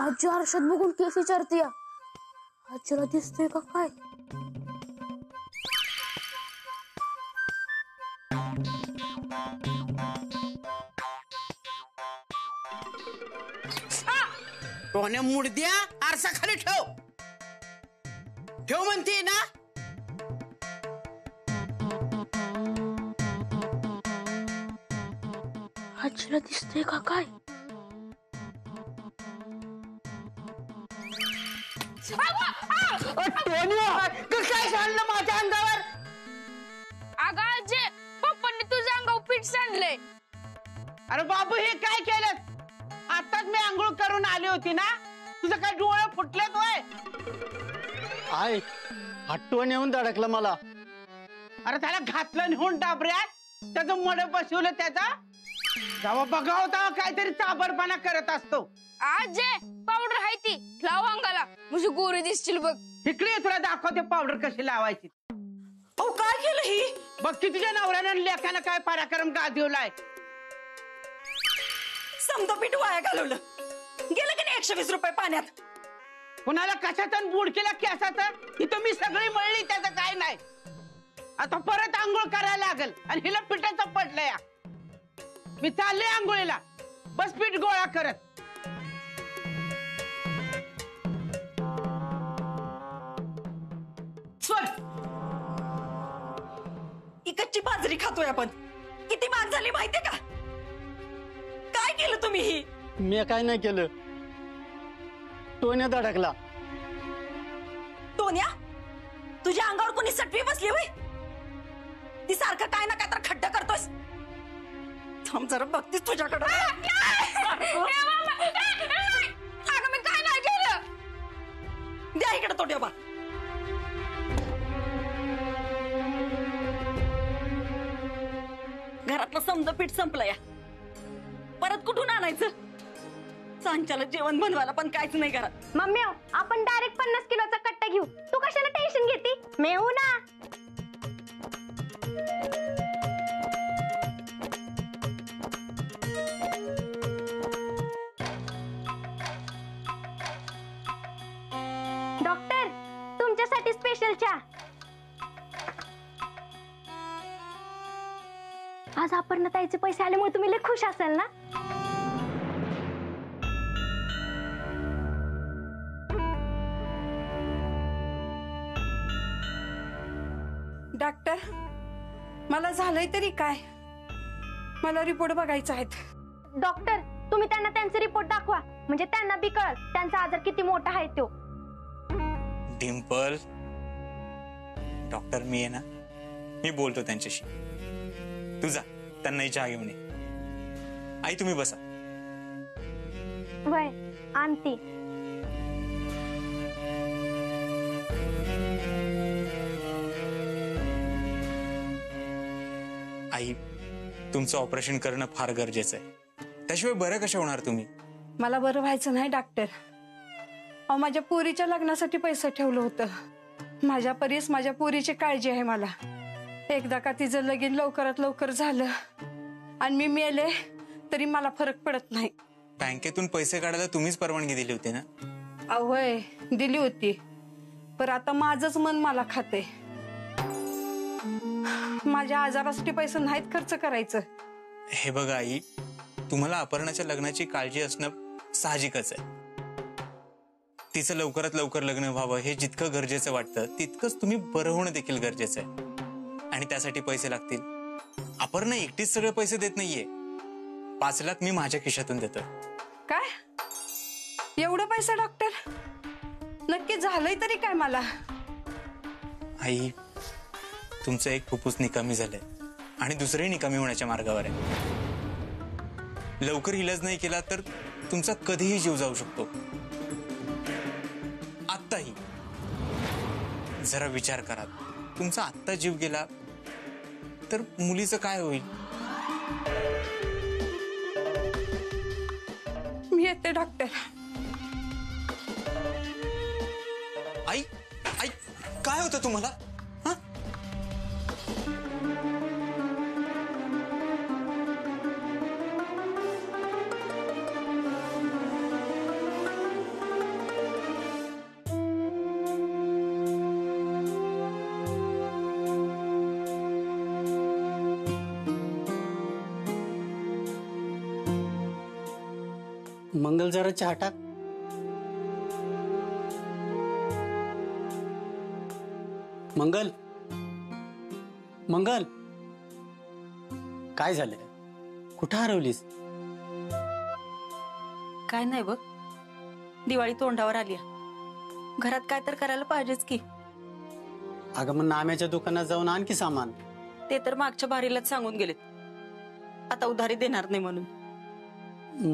आजी आरशात बघून केस विचारतीया. आजीला दिसतोय का काय? कोण्या मुडद्या आरसा खाली ठेव ठेव म्हणते ना. आजीला दिसतोय का काय? काय सांडलं माझ्या अंगावर? अगं आजी, पप्पांनी तुझ्या अंगावर पीठ सांडलंय. अरे बाबू हे काय केलं? आताच मी आंघोळ करून आली होती ना. तुझं काय डोळे फुटलेत वय? आय हट्टून येऊन धडकलं मला. अरे त्याला घातलं नेऊन डाबऱ्यात, त्याचं मड बसवलं त्याचा. जेव्हा बघावं तेव्हा काहीतरी चाबरपणा करत असतो. आजी पावडर आहे ती, लाव अंगाला म्हणजे गोरी दिसतील बघ. इकडे तुला दाखवते पावडर कशी लावायची. अहो काय केलं ही? बघ की तुझ्या नवऱ्यानं लेखानं काय पराक्रम गाजवलाय. समजा पीठ वाया घालवलं. गेलं की नाही 120 रुपये पाण्यात. कुणाला कशाचं बूड केला केसाचं इथं मी सगळी मळली, त्याचं काय नाही. आता परत आंघोळ करायला लागल आणि हिला पिठाचं पडलं या. मी चालले आंघोळीला, बस पीठ गोळा करत. इकडची बाजरी खातोय आपण. किती महाग झाली माहितीये का? काय केलं तुम्ही ही? मी काय नाही केलं. टोन्या धडकला. टोन्या? तुझ्या अंगावर कोणी सटवी बसली होय? ती सारखं काय ना काय तर खड्डा करतोस. थांब जरा बघतीस तुझ्याकडं. अगं मी काय नाही केलं. द्या इकडे तो डबा. घरातलं समजा पीठ संपलं या. परत कुठून आणायचं? सांच्याला जेवण बनवायला पण काहीच नाही घरात. मम्मी आपण डायरेक्ट 50 किलोचा कट्टा घेऊ. तू कशाला टेन्शन घेती? मेहू ना. डॉक्टर तुमच्यासाठी स्पेशल चहा. आज अपर्णाताईचे पैसे आल्यामुळे तुम्ही लय खुश असाल ना. डॉक्टर मला झालंय तरी काय? मला रिपोर्ट बघायचा आहेत. डॉक्टर तुम्ही त्यांना त्यांचे रिपोर्ट दाखवा, म्हणजे त्यांना बी कळल त्यांचा आजार किती मोठा आहे तो. डिंपल डॉक्टर मी आहे ना, मी बोलतो त्यांच्याशी. तू जा त्यांनाही चहा घेऊन ये. आई तुम्ही बसा. वय आणती. आई तुमचं ऑपरेशन करणं फार गरजेचं आहे. त्याशिवाय बरं कशा होणार तुम्ही? मला बरं व्हायचं नाही डॉक्टर. अहो माझ्या पोरीच्या लग्नासाठी पैसे ठेवलं होतं. माझ्या परीस माझ्या पोरीची काळजी आहे मला. एकदा का तिचं लगीन लवकरात लवकर झालं आणि मी मेले तरी मला फरक पडत नाही. बँकेतून पैसे काढायला तुम्हीच परवानगी दिली होती ना? अवय दिली होती, पण आता माझंच मन मला खाते. माझ्या आजारासाठी पैसे नाहीत खर्च करायचं. हे बघा आई, तुम्हाला अपर्णाच्या लग्नाची काळजी असणं साहजिकच आहे. तिचं लवकरात लवकर लग्न व्हावं हे जितकं गरजेचं वाटतं तितकंच तुम्ही बरं होणं देखील गरजेचं आहे. आणि त्यासाठी पैसे लागतील. अपर्णा एकटीच सगळे पैसे देत नाहीये. 5 लाख मी माझ्या खिशातून देतो. काय एवढं पैसे डॉक्टर? नक्की झालंय तरी काय मला? आई तुमचं एक फुफ्फुस निकामी झालंय आणि दुसरंही निकामी होण्याच्या मार्गावर आहे. लवकर इलाज नाही केला तर तुमचा कधीही जीव जाऊ शकतो. आत्ताही जरा विचार करा. तुमचा आत्ता जीव गेला तर मुलीचं काय होईल? मी येते डॉक्टर. काय होतं तुम्हाला? हा? मंगल जरा चहा टाक. मंगल, मंगल, काय झालं? कुठं हरवलीस? काय नाही बघ, दिवाळी तोंडावर आली. घरात काय तर करायला पाहिजेच की. अगं मग नाम्याच्या दुकानात जाऊन आणखी सामान. ते तर मागच्या बारीलाच सांगून गेलेत, आता उधारी देणार नाही म्हणून.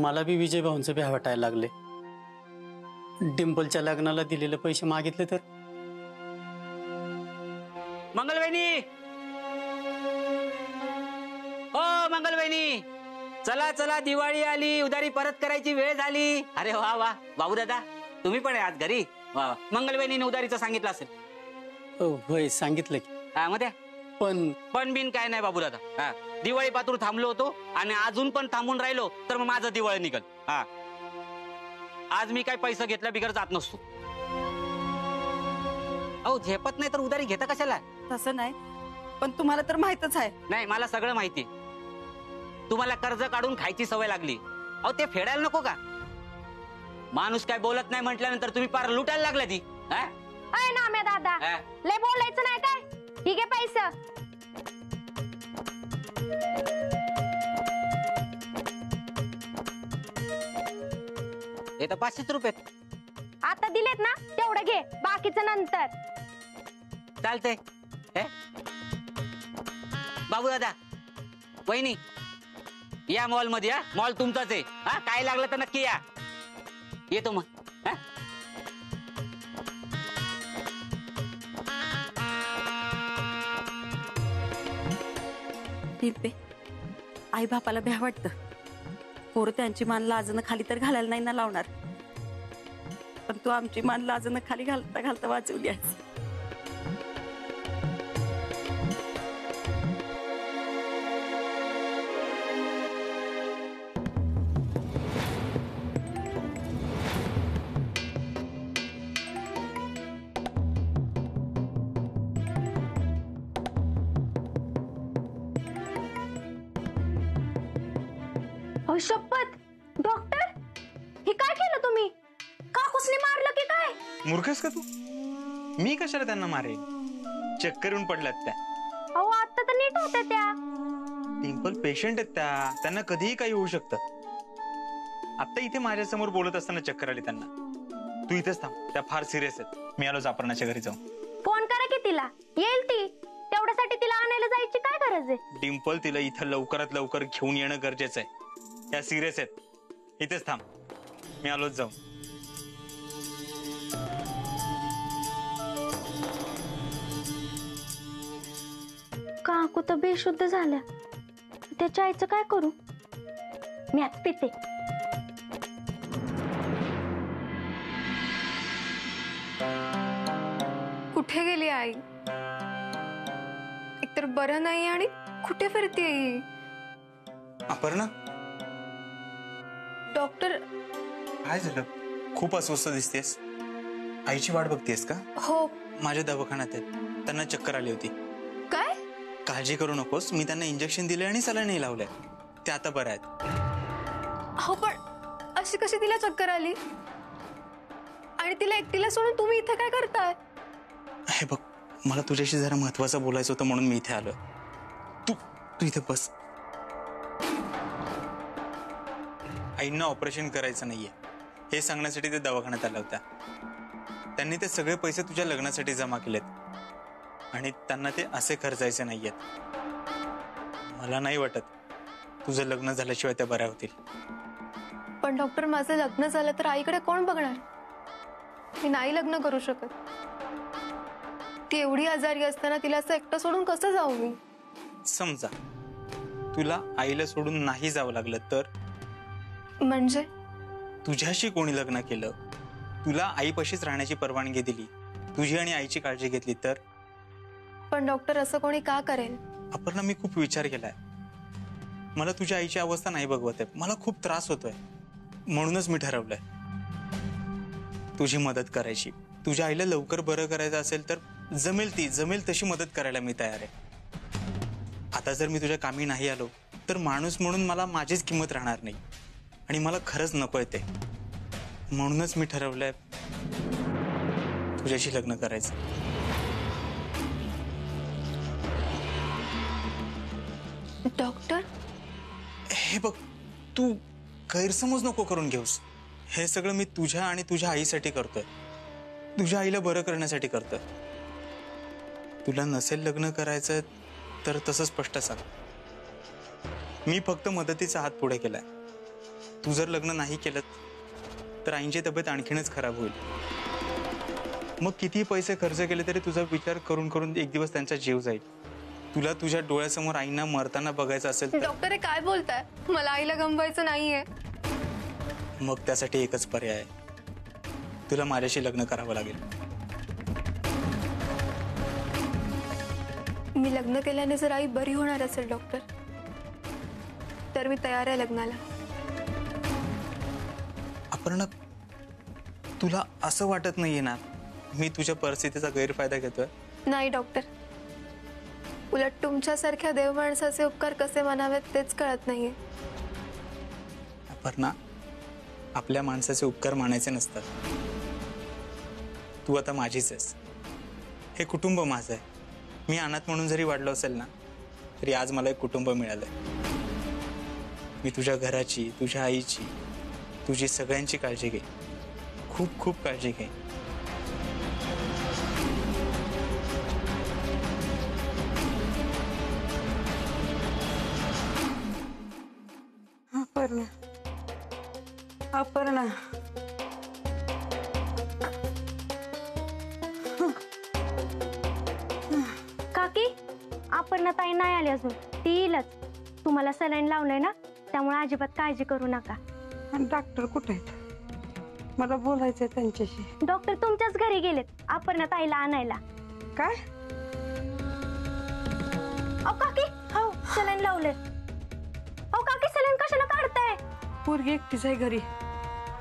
मला बी विजय भाऊंचं भ्या वाटायला लागले. डिंपलच्या लग्नाला दिलेले पैसे मागितले तर. मंगलवहिनी, हो मंगलवहिनी, चला चला, दिवाळी आली, उधारी परत करायची वेळ झाली. अरे वा वा, बाबू दादा तुम्ही पण आहे आज घरी. वा वा, मंगलवहिनीने उधारीचं सांगितलं असेल. होय सांगितलं की. हा मध्ये पण बिन काय नाही बाबू दादा. हा, दिवाळी पातूर थांबलो होतो आणि अजून पण थांबून राहिलो तर मग माझं दिवाळी निघल. हा, आज मी काय पैसे घेतल्या बिगर जात नसतो. अहो झेपत नाही तर उधारी घेता कशाला? तसं नाही, पण तुम्हाला तर माहितच आहे. नाही, मला सगळं माहिती. तुम्हाला कर्ज काढून खायची सवय लागली. अहो ते फेडायला नको का? माणूस काय बोलत नाही म्हटल्यानंतर तुम्ही पार लुटायला लागला ती. अय नाम्या दादा, लय बोलायचं नाही काय? ठीक आहे पैसा. हे तर 500 रुपये आता दिलेत ना, तेवढं घे, बाकीचं नंतर. चालतंय. बाबू दादा, वहिनी या मॉल मध्ये. या मॉल तुमचाच आहे. हा, काय लागलं तर नक्की या. येतो मग. दिलपे, आई बापाला भ्या वाटतं. पोरं त्यांची मान लाजणं खाली तर घालायला नाही ना लावणार, पण तू आमची मान लाजणं खाली घालता घालता वाचवली आहेस. शपथ, डॉक्टर हे काय केलं तुम्ही? काकूसने मारलं की काय? मूर्खस का तू? मी कशाला त्यांना मारेन? चक्कर येऊन पडल्यात त्या. अहो आता तर नीट होत्या त्या. डिंपल पेशंट आहेत त्या, त्यांना कधीही काही होऊ शकतं. आता इथे माझ्या समोर बोलत असताना चक्कर आली त्यांना. तू इथेच थांब, त्या फार सिरियस आहेत. मी आलो अपर्णाच्या घरी जाऊन. फोन करा की तिला, येईल ती. तेवढ्यासाठी तिला आणायला जायची काय गरज आहे? डिंपल, तिला इथं लवकरात लवकर घेऊन येणं गरजेचं आहे. त्या सिरियस आहेत. इथेच थांब, मी आलोच जाऊन. काकू तर बेशुद्ध झाल्या, त्याच्या आईचं काय करू? मी आज पिते. कुठे गेली आई? एकतर बरं नाही आणि कुठे फिरते? अपर्णा, डॉक्टर. काय झालं? खूप अस्वस्थ दिसतेस. आईची वाट बघतेस का? हो. माझ्या दवाखान्यात आहेत, त्यांना चक्कर आली होती. काय? काळजी करू नकोस, मी त्यांना इंजेक्शन दिले आणि सलाईन लावलंय. ते आता बरं आहेत. हो, पण अशी कशी तिला चक्कर आली? आणि तिला एकटीला सोडून तुम्ही इथे काय करताय? हे बघ, मला तुझ्याशी जरा महत्वाचं बोलायचं होतं म्हणून मी इथे आलोय. तू इथे बस. आईंना ऑपरेशन करायचं नाहीये हे सांगण्यासाठी ते दवाखान्यात आल्या होत्या. त्यांनी ते सगळे पैसे तुझ्या लग्नासाठी जमा केलेत आणि त्यांना ते असे खर्चायचे नाहीयेत. मला नाही वाटत तुझं लग्न झाल्याशिवाय त्या बऱ्या होतील. पण डॉक्टर, माझं लग्न झालं तर आईकडे कोण बघणार? मी नाही लग्न करू शकत. ती एवढी आजारी असताना तिला असं एकटं सोडून कसं जाऊ मी? समजा तुला आईला सोडून नाही जावं लागलं तर? म्हणजे तुझ्याशी कोणी लग्न केलं, तुला आईपाशीच राहण्याची परवानगी दिली तुझी आणि आईची काळजी घेतली तर? पण डॉक्टर असं कोणी का करेल? अपर्णा, मी खूप विचार केलाय. मला तुझ्या आईची अवस्था नाही बघवत आहे. मला खूप त्रास होतोय. म्हणूनच मी ठरवलंय तुझी मदत करायची. तुझ्या आईला लवकर बरं करायचं असेल तर जमेल तशी मदत करायला मी तयार आहे. आता जर मी तुझ्या कामी नाही आलो तर माणूस म्हणून मला माझीच किंमत राहणार नाही आणि मला खरंच नकोय ते. म्हणूनच मी ठरवलंय तुझ्याशी लग्न करायचं. डॉक्टर, हे बघ, तू गैरसमज नको करून घेऊस. हे सगळं मी तुझ्या आणि तुझ्या आईसाठी करतोय. तुझ्या आईला बरं करण्यासाठी करतोय. तुला नसेल लग्न करायचं तर तसं स्पष्ट सांग. मी फक्त मदतीचा हात पुढे केलाय. तू जर लग्न नाही केलं तर आईंची तब्येत आणखीनच खराब होईल. मग किती पैसे खर्च केले तरी तुझा विचार करून करून एक दिवस त्यांचा जीव जाईल. तुला तुझ्या डोळ्यासमोर आईंना मरताना बघायचं असेल तर? डॉक्टर हे काय बोलताय? मला आईला गमवायचं नाहीये. मग त्यासाठी एकच पर्याय आहे. तुला माझ्याशी लग्न करावं लागेल. मी लग्न केल्याने जर आई बरी होणार असेल डॉक्टर, तर मी तयार आहे लग्नाला. अपर्णा, तुला असं वाटत नाहीये ना मी तुझ्या परिस्थितीचा गैरफायदा घेतोय? नाही डॉक्टर, उलट तुमच्यासारख्या देव माणसाचे उपकार कसे मानावेत तेच कळत नाहीये. अपर्णा, आपल्या माणसाचे उपकार मानायचे नसतात. तू आता माझीच आहेस. हे कुटुंब माझं आहे. मी अनाथ म्हणून जरी वाढलो असेल ना तरी आज मला एक कुटुंब मिळालंय. मी तुझ्या घराची, तुझ्या आईची, तुझी सगळ्यांची काळजी घे. खूप खूप काळजी घे. अपर्णा, काकी, अपर्णा ताई नाही आली अजून. ती येईलच. तुम्हाला सलाईन लावलंय ना, त्यामुळे अजिबात काळजी करू नका. डॉक्टर कुठे आहेत? मला बोलायचंय त्यांच्याशी. डॉक्टर तुमच्याच घरी गेलेत अपर्णा ताईला आणायला. काय? अहो काकी, हो सलाईन लावलंय. अहो काकी, सलाईन कशाला काढताय? पोरगी एकटीच आहे घरी,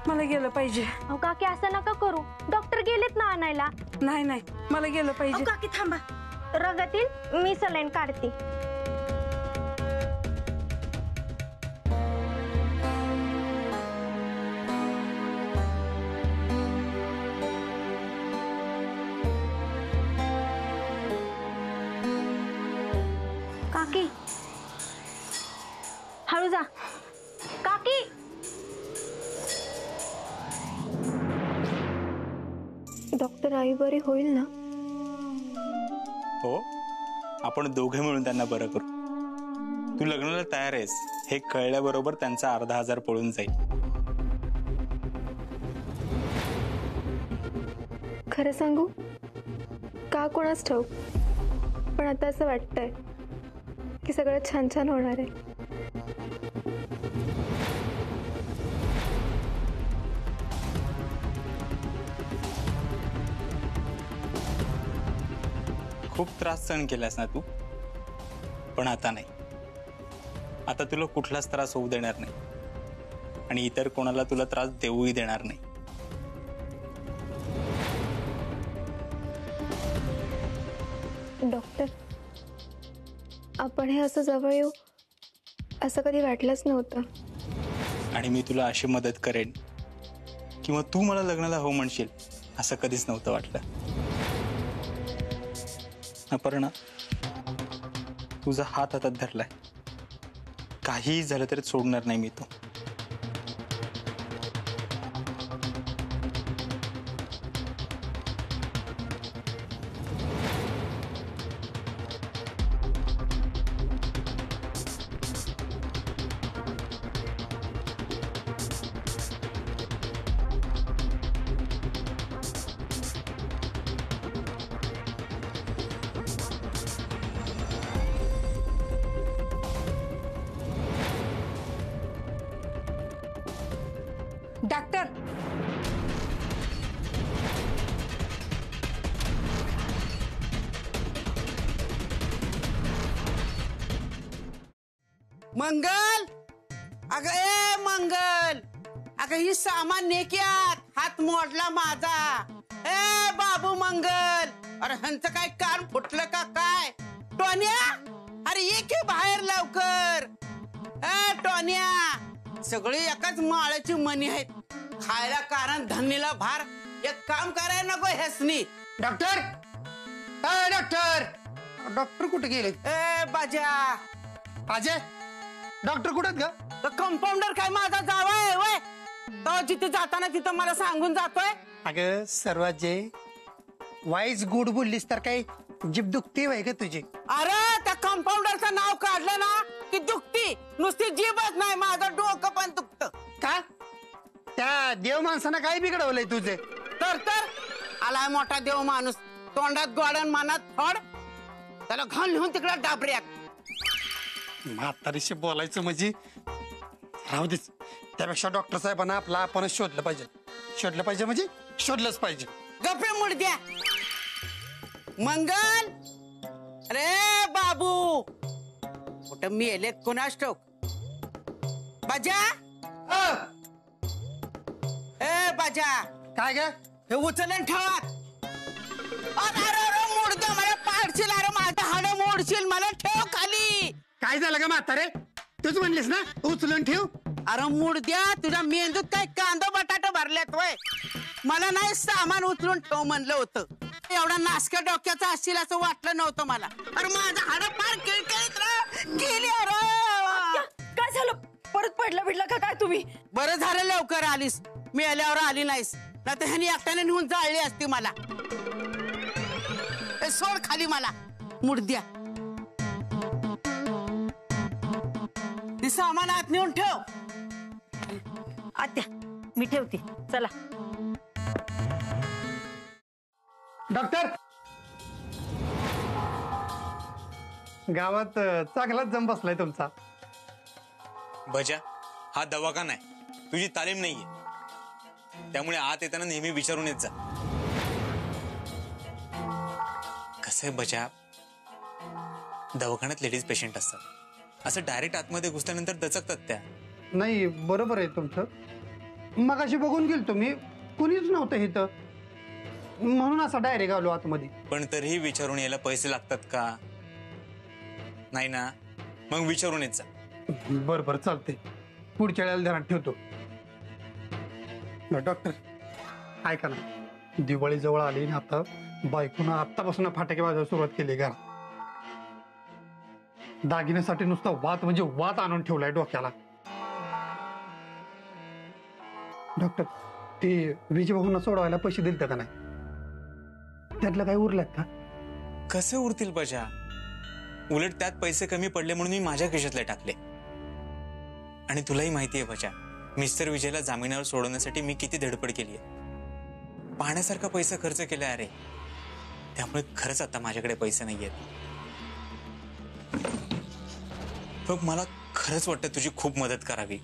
मला गेलं पाहिजे. अहो काकी, असं नका करू. डॉक्टर गेलेत ना आणायला. नाही नाही, मला गेलं पाहिजे. काकी थांबा, रगतील मी सलाईन काढते. काकी, हळू जा. काकी, डॉक्टर आई बरी होईल ना? हो, आपण दोघे मिळून त्यांना बरं करू. तू लग्नाला तयार आहेस हे कळल्याबरोबर त्यांचा अर्धा हजार पळून जाईल. खरं सांगू का कोणाच ठाऊक, पण आता असं वाटतंय की सगळं छान छान होणार आहे. खूप त्रास सहन केलास ना तू, पण आता नाही. आता तुला कुठलाच त्रास होऊ देणार नाही आणि इतर कोणाला तुला त्रास देऊही देणार नाही. डॉक्टर, आपण हे असं जवळ येऊ असं कधी वाटलंच नव्हतं. आणि मी तुला अशी मदत करेन किंवा तू मला लग्नाला हो म्हणशील असं कधीच नव्हतं वाटलं. अपर्णा, तुझा हात हातात धरलाय. काहीही झालं तरी सोडणार नाही मी तो. मंगल, अगं ए मंगल, अगं ही सामान नेक्यात, हात मोडला माझा. ए बाबू मंगल, अरे ह्यांचं काय कान फुटलं का काय? टोन्या, अरे ये की बाहेर लवकर. ए टोन्या, सगळी एकाच माळ्याची मणी आहेत. खायला कारण धनीला भार. एक काम करायला नको हेसनी. डॉक्टर, डॉक्टर, डॉक्टर कुठे गेले? ए बाजा, अजय, डॉक्टर कुठे आहेत का? कंपाऊंडर काय माझा जावाय वय? तो जिथे जाताना तिथं मला सांगून जातोय. अगं सर्वात जे वाईज गुड बोललीस तर काही जीभ दुखती वय का तुझी? अरे त्या कंपाऊंडरचं नाव काढलं ना की दुखती, नुसती जीभच नाही माझं डोकं पण दुखत. का? त्या देव माणसानं काय बिघडवलंय तुझे? तर आलाय मोठा देव माणूस, तोंडात गोडन मनात फड. त्याला घाल लिहून तिकडे डाबऱ्यात. म्हातारीशी बोलायचं म्हणजे राहू देच. त्यापेक्षा डॉक्टर साहेबांना आपला आपणच शोधलं पाहिजे. शोधलं पाहिजे म्हणजे शोधलंच पाहिजे. गप्पे मुडद्या. मंगल, अरे बाबू कुठं मेले कोणास ठाऊक. बाजा, ए बाजा, काय ग? हे उचलन ठेवा. अरे मोडद्या, मला पाडशील. अरे माझं हाड मोडशील, मला ठेव खाली. काय झालं का म्हातारे? तूच म्हणलीस ना उचलून ठेव. अरे मुडद्या, तुझ्या मेंदूत काय कांदा बटाटा भरल्यात वय? मला नाही सामान उचलून ठेव म्हणलं होतं. एवढा नासक्या डोक्याचा असतील असं वाटलं नव्हतं मला. अरे माझं हाड फार किळकिळीत गेली. अरे काय झालं? परत पडलं बिडलं का काय तुम्ही? बरं झालं लवकर आलीस, मी आल्यावर आली नाहीस. नाही तर ह्यानी एकट्याने नेऊन जाळली असती मला. सोड खाली मला मुडद्या. ते सामान आत नेऊन ठेव. आत्या, मी ठेवते. चला. डॉक्टर, गावात चांगलाच जम बसलाय तुमचा. भजा, हा दवाखाना आहे, तुझी तालीम नाहीये. त्यामुळे आत येताना नेहमी विचारून येत जा. कसं आहे भजा, दवाखान्यात लेडीज पेशंट असतात. असं डायरेक्ट आतमध्ये घुसल्यानंतर दचकतात त्या. नाही, बरोबर आहे तुमचं. मगाशी बघून गेल तुम्ही, कुणीच नव्हतं इथं, म्हणून असं डायरेक्ट आलो आतमध्ये. पण तरीही विचारून यायला पैसे लागतात का? नाही ना, मग विचारून येत जा. बरोबर, चालते. पुढच्या वेळेला ध्यानात ठेवतो. डॉक्टर ऐका ना, दिवाळी जवळ आली ना, आता बायकोनं आत्तापासून फाटाके वाजवायला सुरुवात केली का? दागिन्यासाठी नुसता वात म्हणजे वात आणून ठेवलाय डोक्याला. डॉक्टर, ते विजयभाऊंना सोडवायला पैसे दिलते का नाही? त्यातलं काही उरल्यात का? कसे उरतील बजा? उलट त्यात पैसे कमी पडले म्हणून मी माझ्या खिशातले टाकले. आणि तुलाही माहितीये बजा, मिस्टर विजयला जामिनावर सोडवण्यासाठी मी किती धडपड केली आहे. पाहण्यासारखा पैसा खर्च केला अरे. त्यामुळे खरंच आता माझ्याकडे पैसे नाहीयेत. बघ, मला खरंच वाटतं तुझी खूप मदत करावी,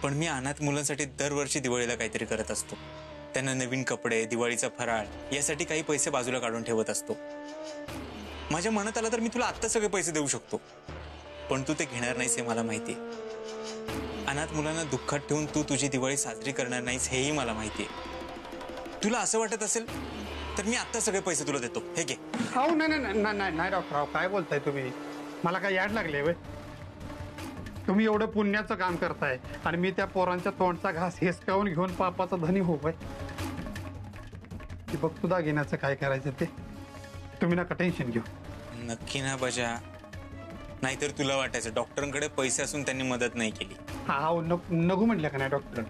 पण मी अनाथ मुलांसाठी दरवर्षी दिवाळीला काहीतरी करत असतो. त्यांना नवीन कपडे, दिवाळीचा फराळ यासाठी काही पैसे बाजूला काढून ठेवत असतो. माझ्या मनात आलं तर मी तुला आत्ता सगळे पैसे देऊ शकतो, पण तू ते घेणार नाहीस हे मला माहितीये. अनाथ मुलांना दुःखात ठेवून तू तुझी दिवाळी साजरी करणार नाहीस हेही मला माहितीये. तुला असं वाटत असेल तर मी आत्ता सगळे पैसे तुला देतो. हे घे. हो, नाही डॉक्टर, काय बोलताय तुम्ही? मला काय याड लागले वे? तुम्ही एवढं पुण्याचं काम करताय आणि मी त्या पोरांच्या तोंडचा घास हिसकावून घेऊन पापाचा धनी होय. बघ, तू दागिन्याचं काय करायचं ते तुम्ही नका टेन्शन घेऊ. नक्की ना बजा? नाहीतर तुला वाटायचं डॉक्टरांकडे पैसे असून त्यांनी मदत नाही केली. हा, नको म्हटलं का नाही डॉक्टर?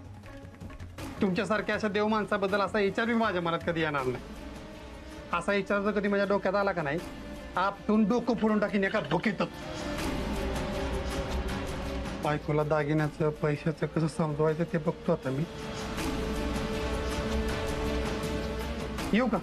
तुमच्यासारख्या अशा देव माणसाबद्दल असा विचार मी माझ्या मनात कधी येणार नाही. असा विचार जर कधी माझ्या डोक्यात आला का नाही, आपटून डोकं फोडून टाकीन एका धोक्यातच. बायकोला दागिन्याचं पैशाचं कसं समजवायचं ते बघतो आता मी. येऊ का?